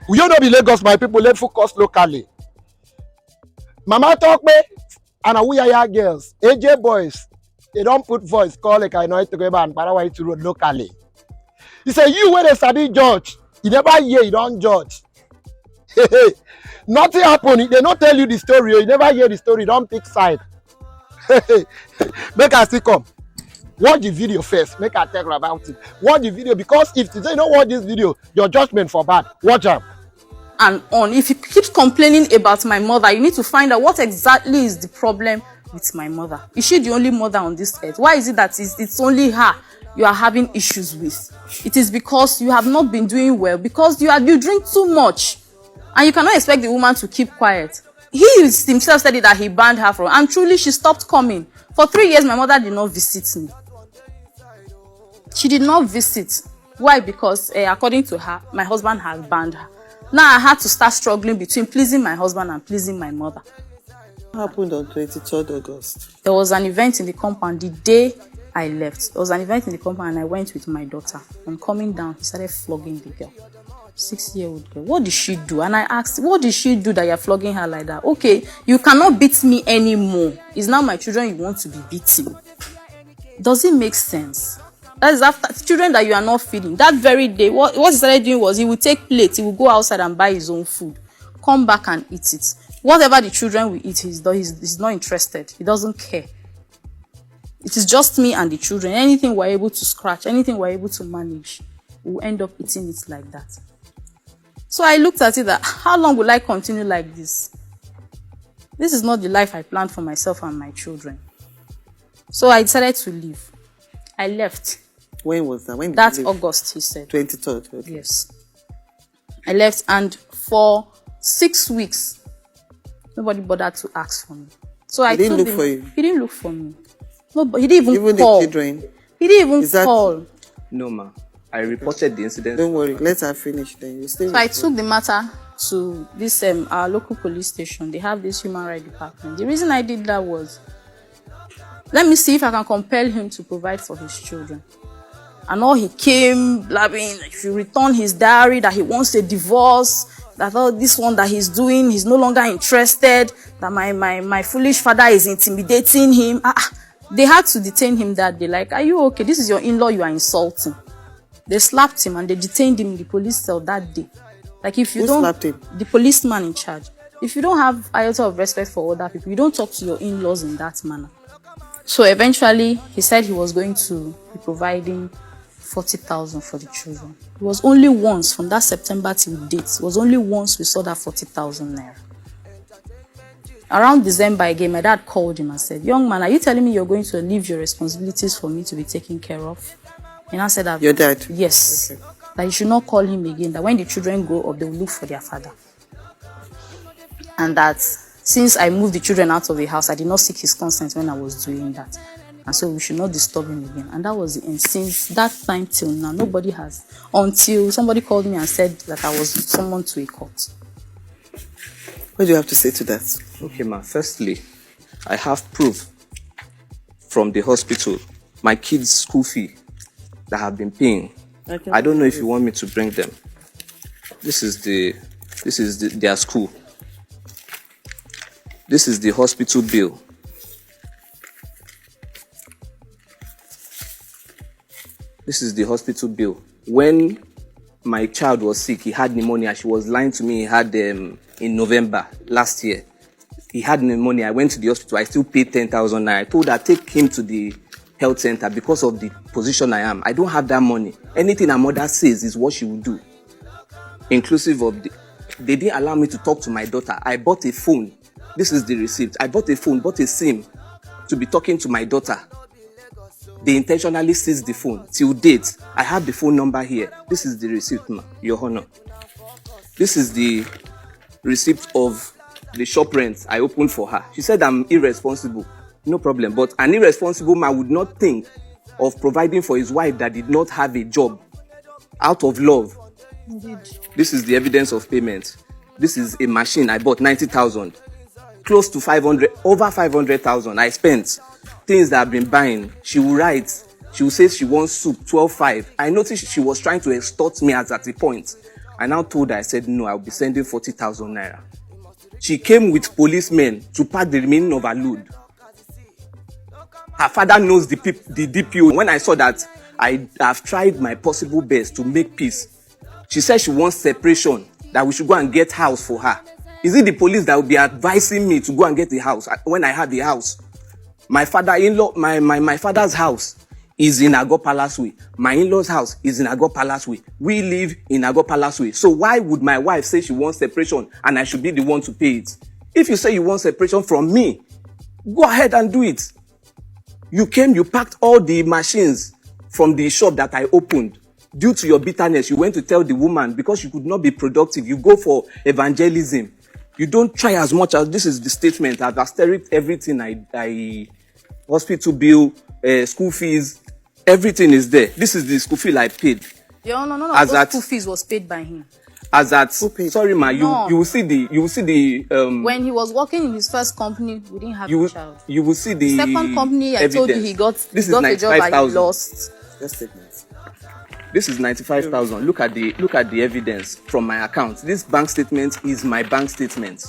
We don't be Lagos, my people. Let's focus locally. Mama talk me, and we are girls, AJ boys. They don't put voice call like I know it to go and Paraguay to road locally. He say you when they study judge, you never hear you don't judge. Nothing happen. They don't tell you the story. You never hear the story. Don't pick side. Make us still come. Watch the video first. Make I tell you about it. Watch the video because if you don't watch this video, your judgment for bad. Watch out. And on. If he keeps complaining about my mother, you need to find out what exactly is the problem with my mother. Is she the only mother on this earth? Why is it that it's only her you are having issues with? It is because you have not been doing well, because you drink too much, and you cannot expect the woman to keep quiet. He himself said it that he banned her from, and truly she stopped coming. For 3 years, my mother did not visit me. She did not visit. Why? Because according to her, my husband had banned her. Now I had to start struggling between pleasing my husband and pleasing my mother. What happened on 23rd August? There was an event in the compound the day I left. There was an event in the compound and I went with my daughter. On coming down, he started flogging the girl. 6-year-old girl. What did she do? And I asked, what did she do that you're flogging her like that? Okay, you cannot beat me anymore. It's now my children you want to be beating. Does it make sense? That is after children that you are not feeding. That very day, what he started doing was he would take plates, he would go outside and buy his own food, come back and eat it. Whatever the children will eat, he's not interested. He doesn't care. It is just me and the children. Anything we're able to scratch, anything we're able to manage, we'll end up eating it like that. So I looked at it that, how long will I continue like this? This is not the life I planned for myself and my children. So I decided to leave. I left. When was that? When did That's you leave? August, he said. 23rd. Okay. Yes. I left, and for 6 weeks, nobody bothered to ask for me. So I didn't told look him, for you? He didn't look for me. No, but he didn't even Even call. the children? He didn't even Is that- call. No, ma. I reported the incident. Don't worry, let her finish then. You stay So I with her. took the matter to this our local police station. They have this human rights department. The reason I did that was, let me see if I can compel him to provide for his children. And all he came blabbing, if you return his diary, that he wants a divorce, that all this one that he's doing, he's no longer interested, that my foolish father is intimidating him. They had to detain him that day. Like, are you okay? This is your in-law you are insulting. They slapped him and they detained him in the police cell that day. Like, if you Who don't, slapped him? the policeman in charge. If you don't have iota of respect for other people, you don't talk to your in-laws in that manner. So eventually, he said he was going to be providing 40,000 for the children. It was only once from that September till date. It was only once we saw that 40,000 naira. Around December again, my dad called him and said, "Young man, are you telling me you're going to leave your responsibilities for me to be taken care of?" And I said that. Your dad? Yes. Okay. That you should not call him again. That when the children grow up, they will look for their father. And that since I moved the children out of the house, I did not seek his consent when I was doing that. And so we should not disturb him again. And that was the end. Since that time till now, nobody has. Until somebody called me and said that I was summoned to a court. What do you have to say to that? Okay, ma. Firstly, I have proof from the hospital, my kids' school fee that have been paying. I don't know if you want me to bring them. This is their school. This is the hospital bill. This is the hospital bill. When my child was sick, he had pneumonia. She was lying to me. He had in November last year. He had pneumonia. I went to the hospital. I still paid 10,000 naira. I told her, take him to the health center because of the position I am. I don't have that money. Anything her mother says is what she will do. Inclusive of they didn't allow me to talk to my daughter. I bought a phone. This is the receipt. I bought a phone, bought a SIM to be talking to my daughter. They intentionally seized the phone. Till date, I have the phone number here. This is the receipt, ma, Your Honor. This is the receipt of the shop rent I opened for her. She said I'm irresponsible. No problem. But an irresponsible man would not think of providing for his wife that did not have a job out of love. Indeed. This is the evidence of payment. This is a machine I bought, 90,000. Close to 500, over 500,000 I spent. Things that I've been buying. She will write. She will say she wants soup, 12.5. I noticed she was trying to extort me at a point. I now told her, I said, no, I'll be sending 40,000 naira. She came with policemen to pack the remaining of her load. Her father knows the DPO. When I saw that, I have tried my possible best to make peace. She said she wants separation, that we should go and get house for her. Is it the police that will be advising me to go and get the house when I had the house? My father-in-law, my father's house is in Agor Palace Way. My in-law's house is in Agor Palace Way. We live in Agor Palace Way. So why would my wife say she wants separation and I should be the one to pay it? If you say you want separation from me, go ahead and do it. You came, you packed all the machines from the shop that I opened. Due to your bitterness, you went to tell the woman because you could not be productive. You go for evangelism. You don't try as much as, this is the statement, I've asterisked everything I hospital bill, school fees, everything is there. This is the school fee I paid. Yeah, no. As Those at- school fees was paid by him. As at, paid? sorry ma, No. you will see the When he was working in his first company, we didn't have you a will, child. you will see the Second company, I told you he got This he is got a job and he 95,000. lost. Just statements. This is 95,000. Look at the evidence from my account. This bank statement is my bank statement.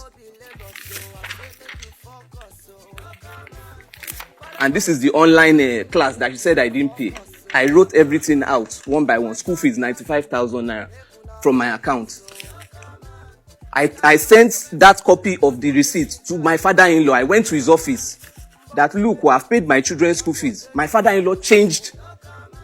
And this is the online class that she said I didn't pay. I wrote everything out one by one. School fees 95,000 naira from my account. I sent that copy of the receipt to my father-in-law. I went to his office. That look, I've paid my children's school fees. My father-in-law changed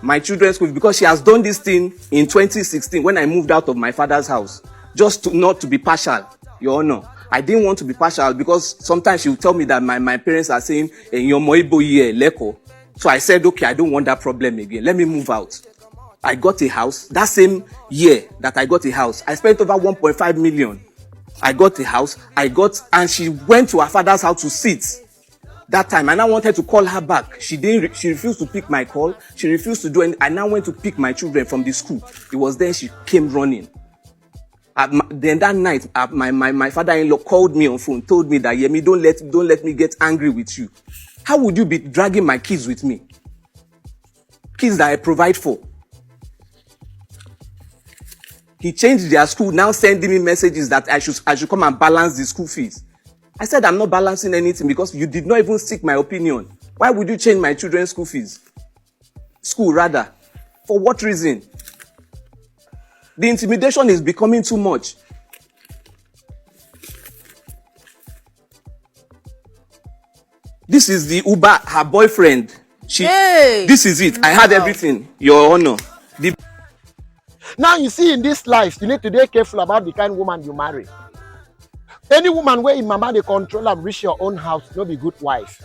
my children's school fees because she has done this thing in 2016 when I moved out of my father's house. Just not to be partial, Your Honor. I didn't want to be partial because sometimes she would tell me that my parents are saying, "Your moibo ye leko." So I said, okay, I don't want that problem again. Let me move out. I got a house. That same year that I got a house, I spent over 1.5 million. I got a house. And she went to her father's house to sit. That time, and I wanted to call her back. She refused to pick my call. She refused to do anything. I now went to pick my children from the school. It was then she came running. Then that night, my father-in-law called me on phone, told me that, Yemi, don't let me get angry with you. How would you be dragging my kids with me? Kids that I provide for. He changed their school, now sending me messages that I should come and balance the school fees. I said I'm not balancing anything because you did not even seek my opinion. Why would you change my children's school fees? School, rather. For what reason? The intimidation is becoming too much. This is the Uber, her boyfriend. Hey! This is it. I had everything, Your Honor. Now you see in this life, you need to be careful about the kind of woman you marry. Any woman where in mama they control and reach your own house, no be good wife.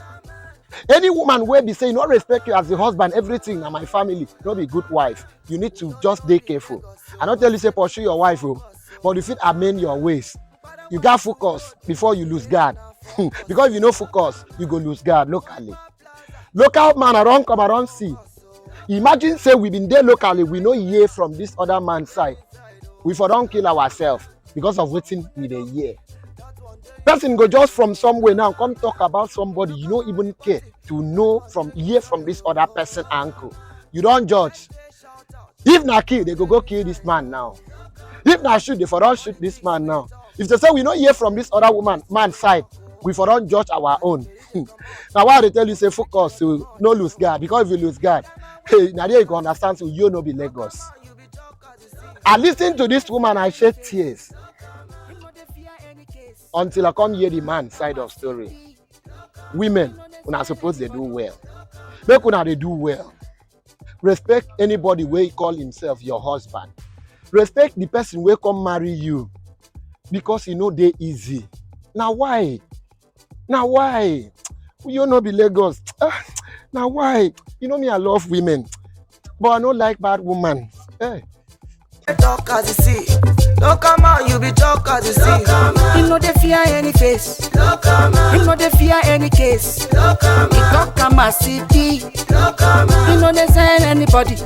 Any woman where be saying no respect you as the husband, everything and my family, no be good wife. You need to just be careful. I don't tell you say pursue your wife, but if it amend your ways, you got focus before you lose guard. Because if you no focus, you go lose guard locally. Local man around come around see. Imagine say we been there locally, we no hear from this other man's side. We for don't kill ourselves because of waiting we dey hear. Person go just from somewhere now come talk about somebody you don't even care to know from hear from this other person uncle. You don't judge. If na kill, they go kill this man now. If na shoot, they for don't shoot this man now. If they say we don't hear from this other man's side, we for don't judge our own. Now why they tell you say focus, so no lose guard, because if you lose guard, hey, now there you can understand, so you no be Lagos. I listen to this woman, I shed tears until I come hear the man side of story. Women, when I suppose they do well. Make una they do well. Respect anybody where he call himself your husband. Respect the person where come marry you, because you know they easy. Now why? You know be Lagos. Now why? You know me, I love women, but I don't like bad women. Hey. Talk as you see. No come out, you be talk as you see. You know they fear any face. You know they fear any case. You talk come as city. You know they send anybody.